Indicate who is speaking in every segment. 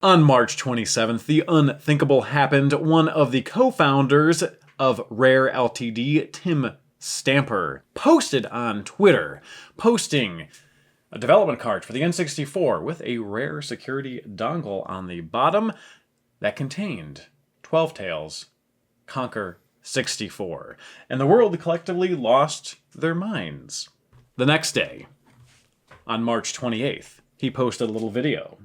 Speaker 1: On March 27th, the unthinkable happened. One of the co-founders of Rare Ltd, Tim Stamper, posted on Twitter, posting a development cart for the N64 with a Rare security dongle on the bottom that contained 12 Tales, Conker 64. And the world collectively lost their minds. The next day, on March 28th, he posted a little video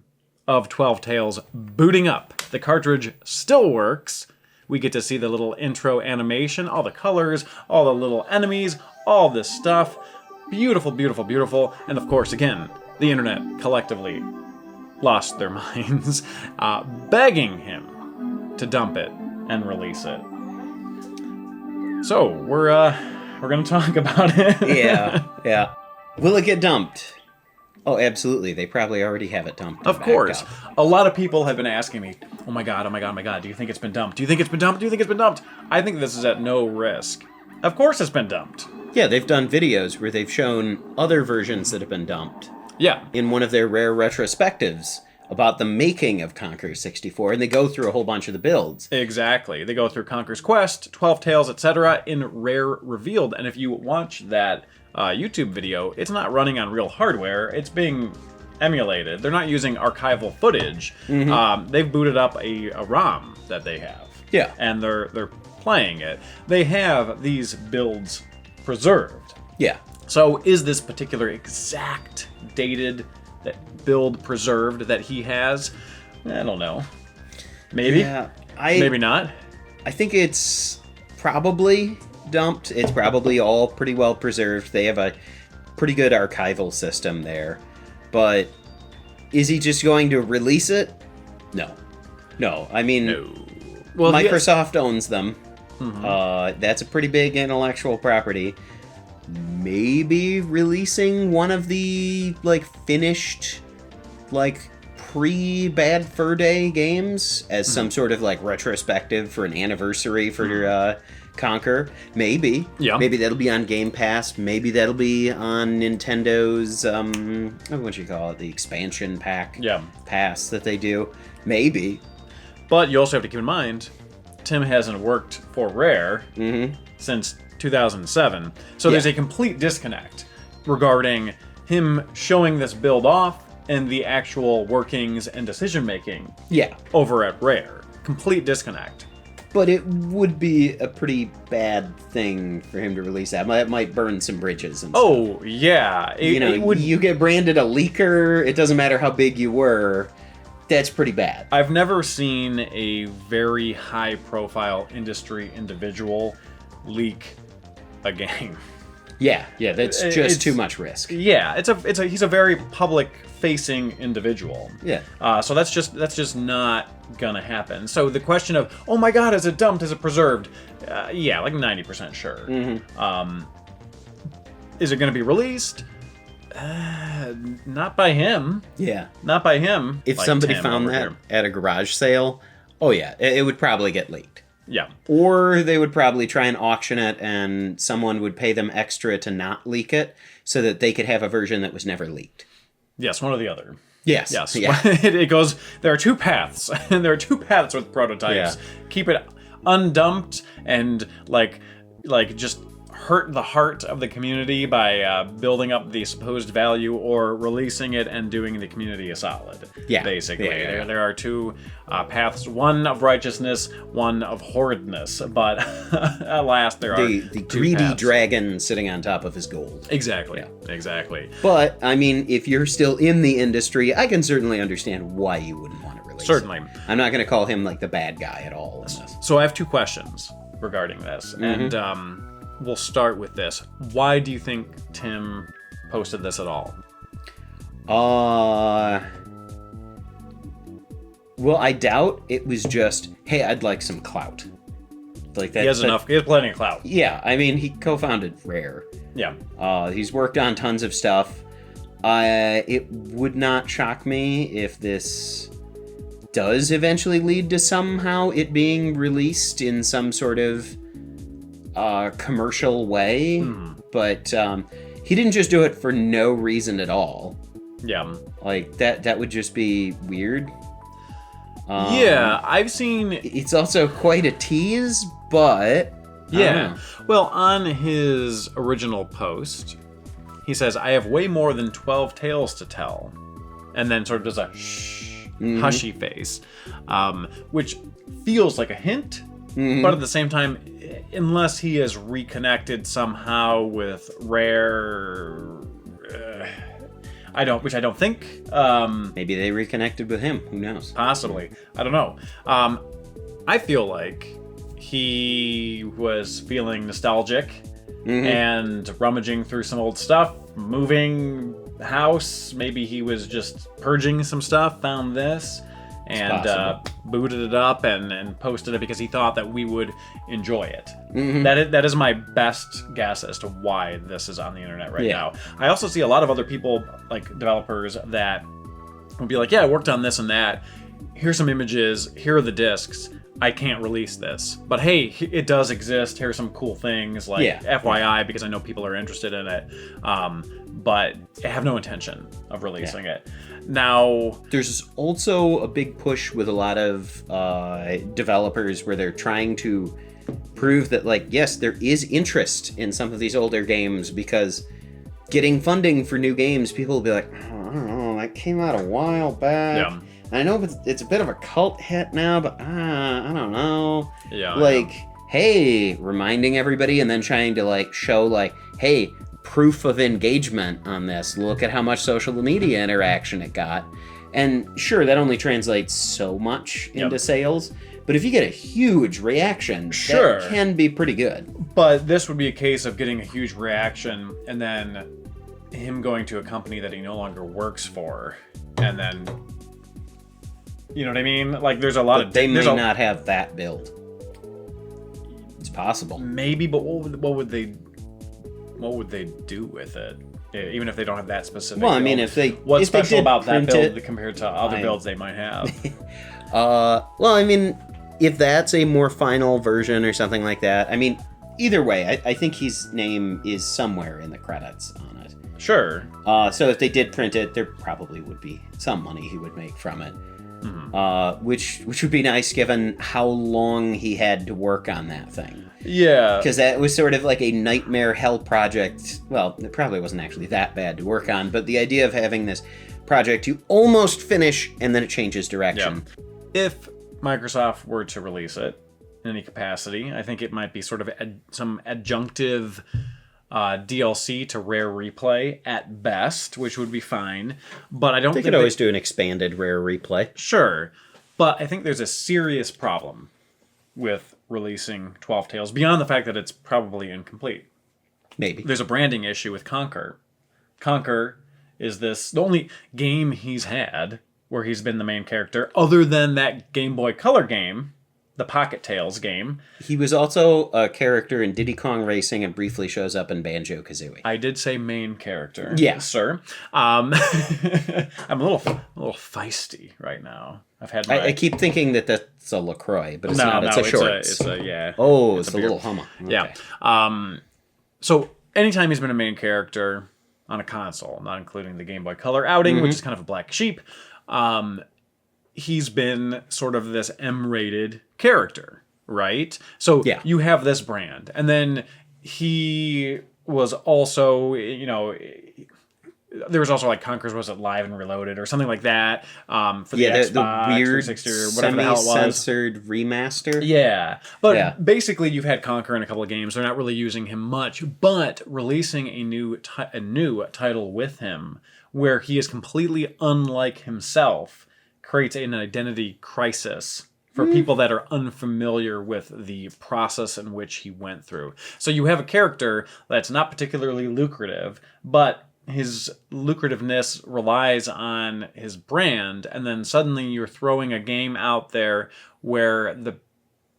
Speaker 1: of 12 Tales booting up. The cartridge still works. We get to see the little intro animation, all the colors, all the little enemies, all this stuff. Beautiful, beautiful, beautiful. And of course, again, the internet collectively lost their minds, begging him to dump it and release it. So, we're going to talk about it.
Speaker 2: Yeah. Will it get dumped? Oh, absolutely. They probably already have it dumped.
Speaker 1: Of course. A lot of people have been asking me, oh my god, do you think it's been dumped? Do you think it's been dumped? Do you think it's been dumped? I think this is at no risk. Of course it's been dumped.
Speaker 2: Yeah, they've done videos where they've shown other versions that have been dumped.
Speaker 1: Yeah.
Speaker 2: In one of their Rare retrospectives about the making of Conker 64, and they go through a whole bunch of the builds.
Speaker 1: Exactly. They go through Conker's Quest, 12 Tales, etc. in Rare Revealed, and if you watch that YouTube video, it's not running on real hardware, it's being emulated. They're not using archival footage. Mm-hmm. They've booted up a ROM that they have.
Speaker 2: Yeah.
Speaker 1: And they're playing it. They have these builds preserved.
Speaker 2: Yeah.
Speaker 1: So is this particular exact dated build preserved that he has? I don't know. Maybe.
Speaker 2: Yeah,
Speaker 1: maybe not.
Speaker 2: I think it's probably dumped. It's probably all pretty well preserved. They have a pretty good archival system there. But is he just going to release it? No. I mean,
Speaker 1: no. Well,
Speaker 2: Microsoft owns them.
Speaker 1: Mm-hmm.
Speaker 2: That's a pretty big intellectual property. Maybe releasing one of the finished pre-Bad Fur Day games as some sort of retrospective for an anniversary for Conker. Maybe.
Speaker 1: Yeah.
Speaker 2: Maybe that'll be on Game Pass. Maybe that'll be on Nintendo's what you call it, the expansion pack pass that they do. Maybe.
Speaker 1: But you also have to keep in mind, Tim hasn't worked for Rare since 2007. So there's a complete disconnect regarding him showing this build off and the actual workings and decision-making over at Rare. Complete disconnect.
Speaker 2: But it would be a pretty bad thing for him to release that. It might burn some bridges and stuff.
Speaker 1: Oh, yeah.
Speaker 2: You get branded a leaker, it doesn't matter how big you were, that's pretty bad.
Speaker 1: I've never seen a very high-profile industry individual leak a game.
Speaker 2: Yeah, that's just too much risk.
Speaker 1: Yeah, he's a very public-facing individual.
Speaker 2: Yeah.
Speaker 1: So that's just not gonna happen. So the question of, oh my god, is it dumped? Is it preserved? 90% sure.
Speaker 2: Mm-hmm.
Speaker 1: Is it gonna be released? Not by him.
Speaker 2: Yeah.
Speaker 1: Not by him.
Speaker 2: If somebody found that at a garage sale, oh yeah, it would probably get leaked.
Speaker 1: Yeah.
Speaker 2: Or they would probably try and auction it and someone would pay them extra to not leak it so that they could have a version that was never leaked.
Speaker 1: Yes, one or the other.
Speaker 2: Yes.
Speaker 1: Yeah. It goes, there are two paths. And there are two paths with prototypes.
Speaker 2: Yeah.
Speaker 1: Keep it undumped and just hurt the heart of the community by building up the supposed value, or releasing it and doing the community a solid.
Speaker 2: Yeah.
Speaker 1: Basically.
Speaker 2: Yeah.
Speaker 1: There are two paths, one of righteousness, one of horridness. But alas, there are
Speaker 2: the greedy
Speaker 1: paths.
Speaker 2: Dragon sitting on top of his gold.
Speaker 1: Exactly.
Speaker 2: Yeah.
Speaker 1: Exactly.
Speaker 2: But, I mean, if you're still in the industry, I can certainly understand why you wouldn't want to release
Speaker 1: Certainly.
Speaker 2: it. I'm not going to call him the bad guy at all in this.
Speaker 1: So I have two questions regarding this. And we'll start with this. Why do you think Tim posted this at all?
Speaker 2: Well, I doubt it was just, hey, I'd like some clout. Like that.
Speaker 1: He has plenty of clout.
Speaker 2: Yeah, I mean, he co-founded Rare.
Speaker 1: Yeah.
Speaker 2: He's worked on tons of stuff. It would not shock me if this does eventually lead to somehow it being released in some sort of commercial way. But he didn't just do it for no reason at all.
Speaker 1: Yeah.
Speaker 2: Like, that would just be weird.
Speaker 1: Yeah, I've seen...
Speaker 2: It's also quite a tease, but...
Speaker 1: Yeah. Well, on his original post, he says, I have way more than 12 tales to tell. And then sort of does a hushy face, which feels like a hint, but at the same time, unless he has reconnected somehow with Rare... which I don't think.
Speaker 2: Maybe they reconnected with him. Who knows?
Speaker 1: Possibly. I don't know. I feel like he was feeling nostalgic and rummaging through some old stuff, moving house. Maybe he was just purging some stuff, found this, and booted it up and posted it because he thought that we would enjoy it. That is my best guess as to why this is on the internet right now. I also see a lot of other people, like developers, that will be like, yeah, I worked on this and that. Here's some images. Here are the discs. I can't release this. But hey, it does exist. Here's some cool things, like FYI, because I know people are interested in it. But I have no intention of releasing it. Now,
Speaker 2: there's also a big push with a lot of developers where they're trying to prove that, like, yes, there is interest in some of these older games, because getting funding for new games, people will be like, oh, I don't know, that came out a while back.
Speaker 1: Yeah.
Speaker 2: I know it's a bit of a cult hit now, but I don't know.
Speaker 1: Yeah.
Speaker 2: Like, hey, reminding everybody and then trying to, like, show, like, hey, proof of engagement on this. Look at how much social media interaction it got. And sure, that only translates so much into sales. But if you get a huge reaction, that can be pretty good.
Speaker 1: But this would be a case of getting a huge reaction and then him going to a company that he no longer works for. And then, you know what I mean? Like, there's a lot of...
Speaker 2: They may not have that build. It's possible.
Speaker 1: Maybe, but what would they do with it? Even if they don't have that specific build?
Speaker 2: I mean,
Speaker 1: what's special about that build compared to other builds they might have?
Speaker 2: I mean, if that's a more final version or something like that, I mean, either way, I think his name is somewhere in the credits on it.
Speaker 1: Sure.
Speaker 2: So if they did print it, there probably would be some money he would make from it. Which would be nice given how long he had to work on that thing.
Speaker 1: Yeah.
Speaker 2: Because that was sort of like a nightmare hell project. Well, it probably wasn't actually that bad to work on, but the idea of having this project you almost finish and then it changes direction.
Speaker 1: Yeah. If Microsoft were to release it in any capacity, I think it might be sort of some adjunctive DLC to Rare Replay at best, which would be fine. But I don't think
Speaker 2: they could always do an expanded Rare Replay.
Speaker 1: Sure. But I think there's a serious problem with releasing 12 Tales, beyond the fact that it's probably incomplete.
Speaker 2: Maybe.
Speaker 1: There's a branding issue with Conker. Conker is the only game he's had where he's been the main character, other than that Game Boy Color game, the Pocket Tales game.
Speaker 2: He was also a character in Diddy Kong Racing and briefly shows up in Banjo-Kazooie.
Speaker 1: I did say main character.
Speaker 2: Yeah.
Speaker 1: Sir. I'm a little feisty right now. I've had
Speaker 2: I keep thinking that that's a LaCroix, but it's not. It's a Shorts.
Speaker 1: Oh,
Speaker 2: it's a little hummer. Okay.
Speaker 1: Yeah. So anytime he's been a main character on a console, not including the Game Boy Color outing, which is kind of a black sheep, he's been sort of this M-rated character, right? So you have this brand. And then he was also, there was also like Conker's, was it Live and Reloaded or something like that, for the Xbox,
Speaker 2: the weird
Speaker 1: 360 or whatever the hell it was.
Speaker 2: Semi-censored remaster.
Speaker 1: Yeah. But basically you've had Conker in a couple of games. They're not really using him much, but releasing a new title with him where he is completely unlike himself creates an identity crisis for people that are unfamiliar with the process in which he went through. So you have a character that's not particularly lucrative, but his lucrativeness relies on his brand, and then suddenly you're throwing a game out there where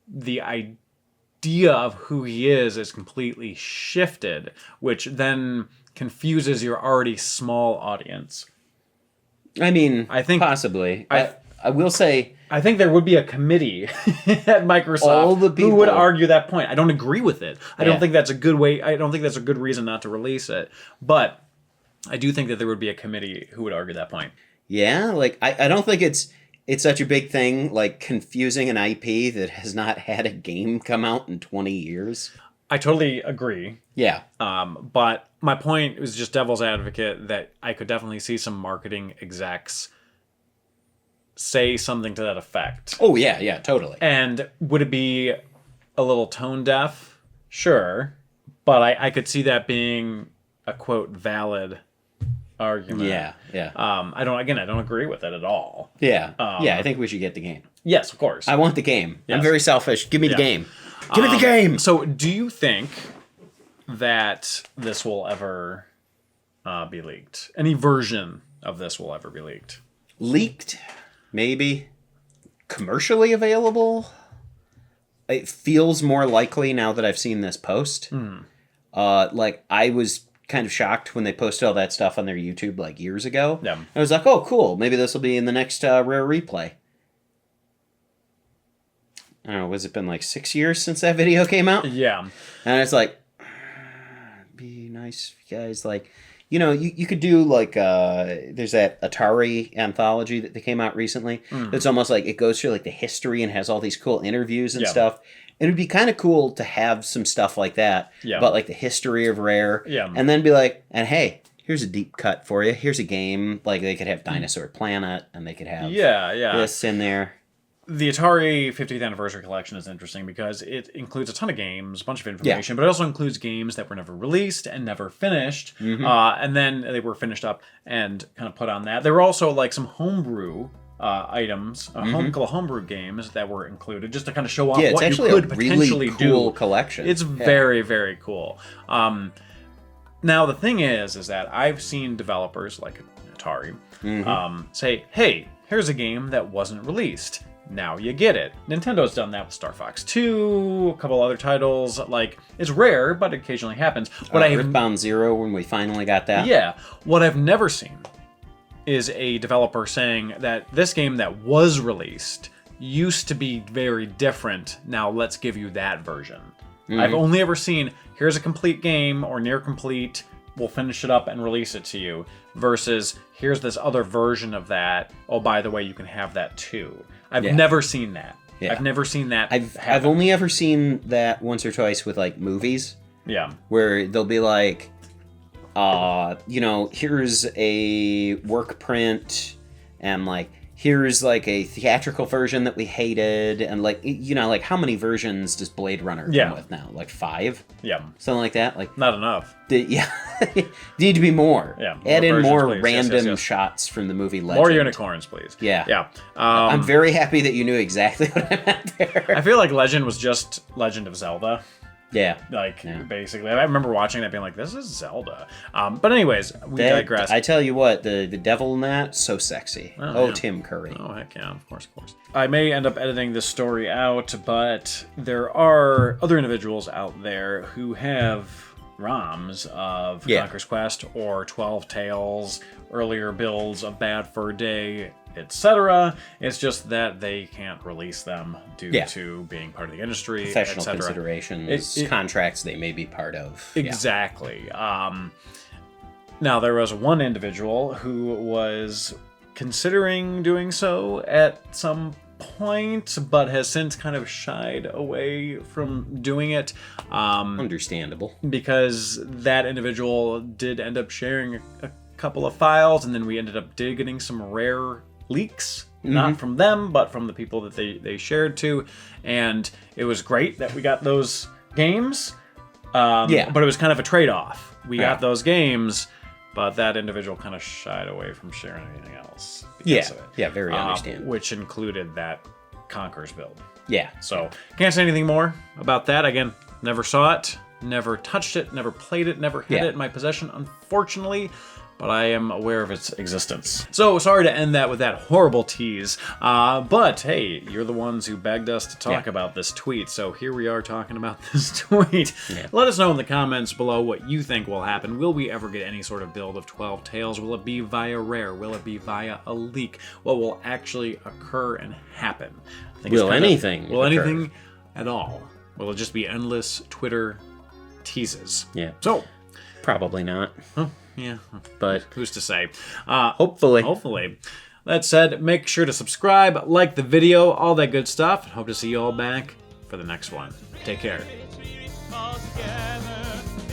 Speaker 1: the idea of who he is completely shifted, which then confuses your already small audience.
Speaker 2: I mean, I think possibly. I will say,
Speaker 1: I think there would be a committee at Microsoft who would argue that point. I don't agree with it. I don't think that's a good way. I don't think that's a good reason not to release it. But I do think that there would be a committee who would argue that point.
Speaker 2: Yeah, like I don't think it's it's such a big thing, like confusing an IP that has not had a game come out in 20 years.
Speaker 1: I totally agree.
Speaker 2: Yeah.
Speaker 1: But my point was just devil's advocate that I could definitely see some marketing execs say something to that effect.
Speaker 2: Oh, yeah, totally.
Speaker 1: And would it be a little tone deaf? Sure. But I could see that being a, quote, valid argument.
Speaker 2: Yeah.
Speaker 1: I don't agree with it at all.
Speaker 2: Yeah. I think we should get the game.
Speaker 1: Yes, of course.
Speaker 2: I want the game.
Speaker 1: Yes.
Speaker 2: I'm very selfish. Give me the game. Give me the game!
Speaker 1: So do you think that this will ever be leaked? Any version of this will ever be leaked?
Speaker 2: Leaked? Maybe. Commercially available? It feels more likely now that I've seen this post. Like, I was kind of shocked when they posted all that stuff on their YouTube, like, years ago.
Speaker 1: Yeah.
Speaker 2: I was like, oh, cool. Maybe this will be in the next Rare Replay. I don't know, has it been like 6 years since that video came out?
Speaker 1: Yeah.
Speaker 2: And it's like, be nice if you guys, like, you know, you could do like, there's that Atari anthology that they came out recently. It's almost like it goes through like the history and has all these cool interviews and stuff. It would be kind of cool to have some stuff like that about like the history of Rare.
Speaker 1: Yeah.
Speaker 2: And then be like, and hey, here's a deep cut for you. Here's a game. Like they could have Dinosaur Planet and they could have this in there.
Speaker 1: The Atari 50th Anniversary Collection is interesting because it includes a ton of games, a bunch of information, but it also includes games that were never released and never finished, and then they were finished up and kind of put on that. There were also like some homebrew items, homebrew games that were included just to kind of show off what you could potentially
Speaker 2: really cool collection.
Speaker 1: It's very, very cool. Now, the thing is that I've seen developers like Atari say, hey, here's a game that wasn't released. Now you get it. Nintendo's done that with Star Fox 2, a couple other titles. Like, it's rare, but it occasionally happens.
Speaker 2: Earthbound Zero, when we finally got that.
Speaker 1: Yeah. What I've never seen is a developer saying that this game that was released used to be very different. Now let's give you that version. I've only ever seen, here's a complete game or near complete, we'll finish it up and release it to you, versus here's this other version of that. Oh, by the way, you can have that too. I've never seen that. Yeah. I've never seen that.
Speaker 2: I've only ever seen that once or twice with like movies.
Speaker 1: Yeah.
Speaker 2: Where they'll be like, you know, here's a work print and like here's like a theatrical version that we hated, and like, you know, like how many versions does Blade Runner come with now? Like 5?
Speaker 1: Yeah.
Speaker 2: Something like that? Like
Speaker 1: not enough.
Speaker 2: Need to be more.
Speaker 1: Yeah.
Speaker 2: Add in
Speaker 1: versions,
Speaker 2: more
Speaker 1: please.
Speaker 2: random
Speaker 1: Yes.
Speaker 2: shots from the movie Legend.
Speaker 1: More unicorns, please.
Speaker 2: Yeah.
Speaker 1: Yeah.
Speaker 2: I'm very happy that you knew exactly what I meant there.
Speaker 1: I feel like Legend was just Legend of Zelda.
Speaker 2: Yeah.
Speaker 1: Basically. I remember watching that being like, this is Zelda. But anyways, we digress.
Speaker 2: I tell you what, the devil in that, so sexy. Oh, Tim Curry.
Speaker 1: Oh, heck yeah, of course. I may end up editing this story out, but there are other individuals out there who have ROMs of Conker's Quest or 12 Tales, earlier builds of Bad Fur Day, etc. It's just that they can't release them due to being part of the industry,
Speaker 2: professional considerations, contracts they may be part of.
Speaker 1: Exactly. Now, there was one individual who was considering doing so at some point, but has since kind of shied away from doing it.
Speaker 2: Understandable.
Speaker 1: Because that individual did end up sharing a couple of files, and then we ended up getting some rare leaks, not from them, but from the people that they shared to, and it was great that we got those games, but it was kind of a trade-off. We got those games, but that individual kind of shied away from sharing anything else because of it.
Speaker 2: Very understandable.
Speaker 1: Which included that Conker's build.
Speaker 2: Yeah.
Speaker 1: So, can't say anything more about that. Again, never saw it, never touched it, never played it, never had it in my possession, unfortunately. But I am aware of its existence. So, sorry to end that with that horrible tease. But, hey, you're the ones who begged us to talk about this tweet. So, here we are talking about this tweet. Let us know in the comments below what you think will happen. Will we ever get any sort of build of 12 Tales? Will it be via Rare? Will it be via a leak? What will actually occur and happen?
Speaker 2: Will anything
Speaker 1: at all? Will it just be endless Twitter teases?
Speaker 2: Yeah.
Speaker 1: So,
Speaker 2: probably not.
Speaker 1: Yeah,
Speaker 2: but
Speaker 1: who's to say?
Speaker 2: Hopefully.
Speaker 1: That said, make sure to subscribe, like the video, all that good stuff, and hope to see you all back for the next one. Take care.
Speaker 3: All together.